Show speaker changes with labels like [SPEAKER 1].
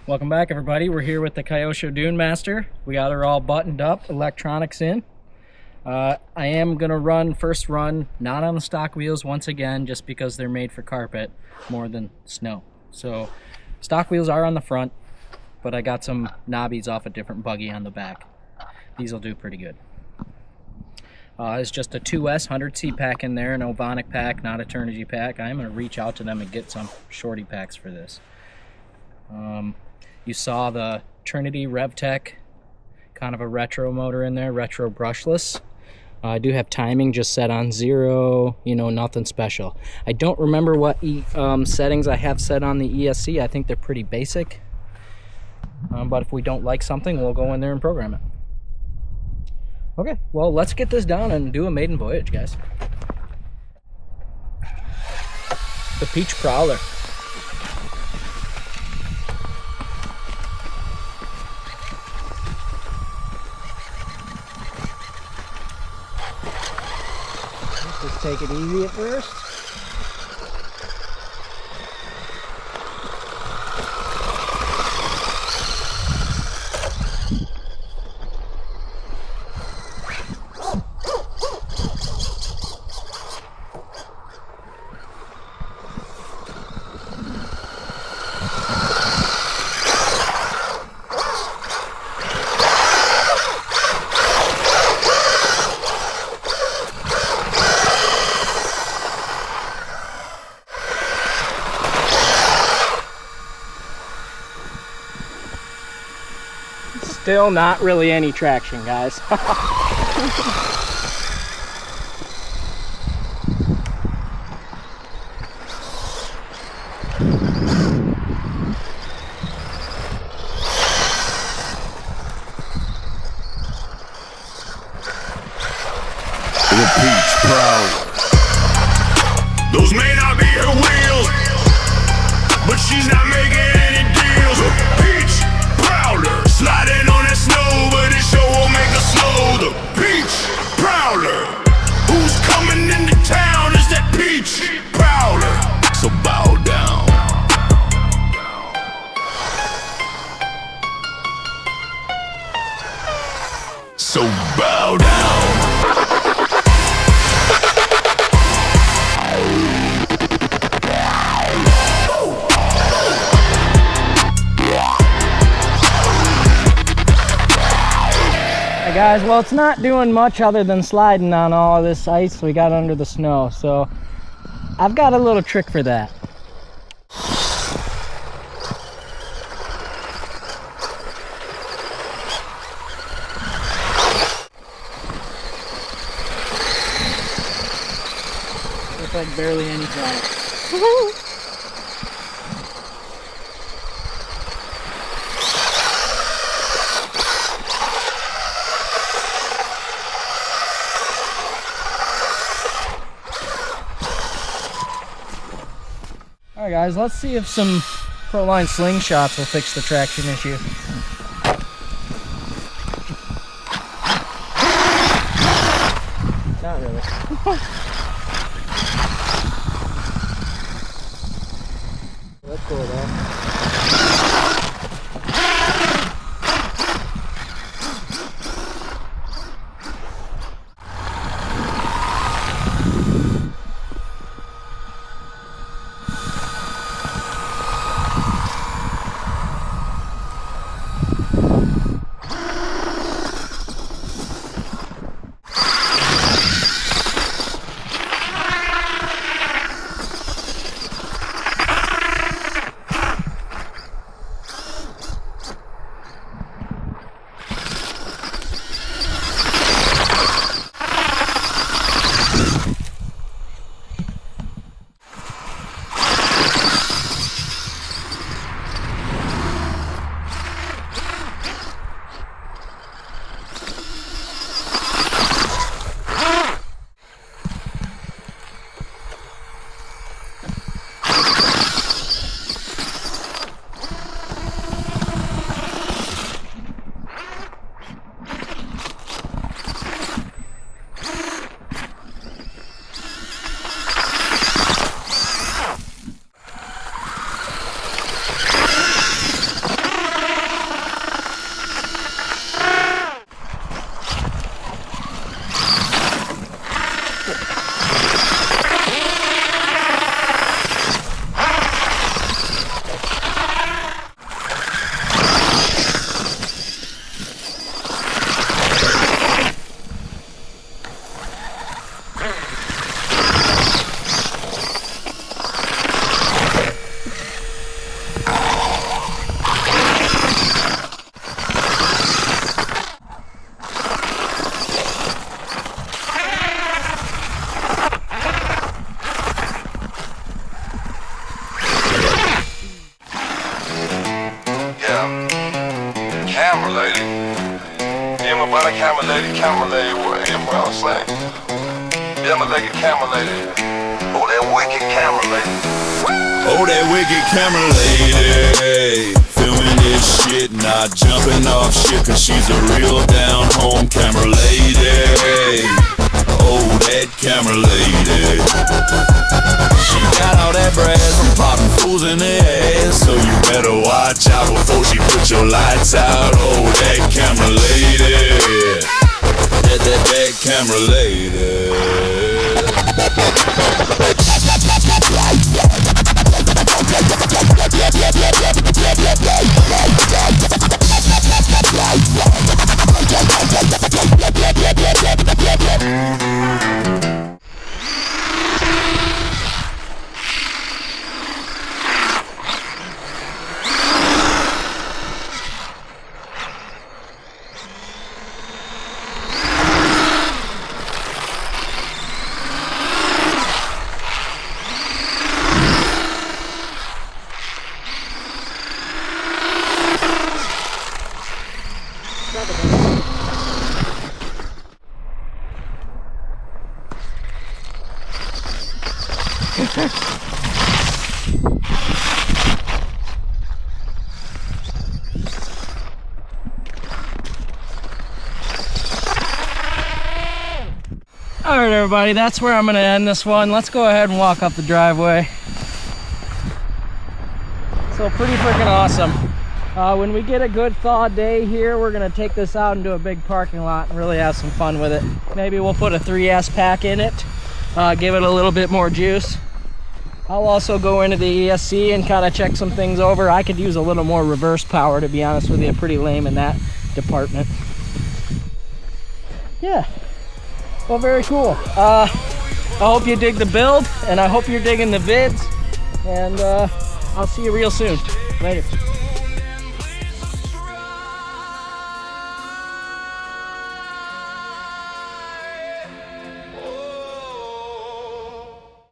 [SPEAKER 1] Welcome back, everybody. We're here with the Kyosho DuneMaster. We got her all buttoned up, electronics in. I am going to first run, not on the stock wheels once again, just because they're made for carpet more than snow. So stock wheels are on the front, but I got some knobbies off a different buggy on the back. These will do pretty good. It's just a 2S 100C pack in there, an Ovonic pack, not a turnigy pack. I'm going to reach out to them and get some shorty packs for this. You saw the Trinity RevTech, kind of a retro motor in there, retro brushless. I do have timing just set on 0, you know, nothing special. I don't remember what settings I have set on the ESC. I think they're pretty basic. But if we don't like something, we'll go in there and program it. Okay, well, let's get this down and do a maiden voyage, guys. The Peach Prowler. Just take it easy at first. Still not really any traction, guys.
[SPEAKER 2] The Peach Prowler. Those may not be her wheels, but she's not making any deals. The Peach Prowler, sliding on that snow, but it sure won't make her slow. The Peach Prowler, who's coming into town is that Peach Prowler. So bow down. So bow down.
[SPEAKER 1] Guys, well, it's not doing much other than sliding on all of this ice we got under the snow, so I've got a little trick for that. Looks like barely any drop. Alright guys, let's see if some Proline slingshots will fix the traction issue. Not really. That's cool though.
[SPEAKER 2] Camera lady. Yeah, my body camera lady, what? Yeah, what I'm saying. Yeah, my lady, camera lady. Oh, that wicked camera lady. Oh, that wicked camera lady. Filming this shit, not jumping off shit, cause she's a real down home camera lady. Oh, that camera lady. She got all that brass from popping fools in the ass, so you better watch out before she put your lights out. Oh, that camera lady. That camera lady.
[SPEAKER 1] All right, everybody, that's where I'm going to end this one. Let's go ahead and walk up the driveway. So pretty freaking awesome. When we get a good thaw day here, we're going to take this out into a big parking lot and really have some fun with it. Maybe we'll put a 3S pack in it, give it a little bit more juice. I'll also go into the ESC and kind of check some things over. I could use a little more reverse power, to be honest with you. Pretty lame in that department. Yeah. Well, very cool. I hope you dig the build, and I hope you're digging the vids. And I'll see you real soon. Later.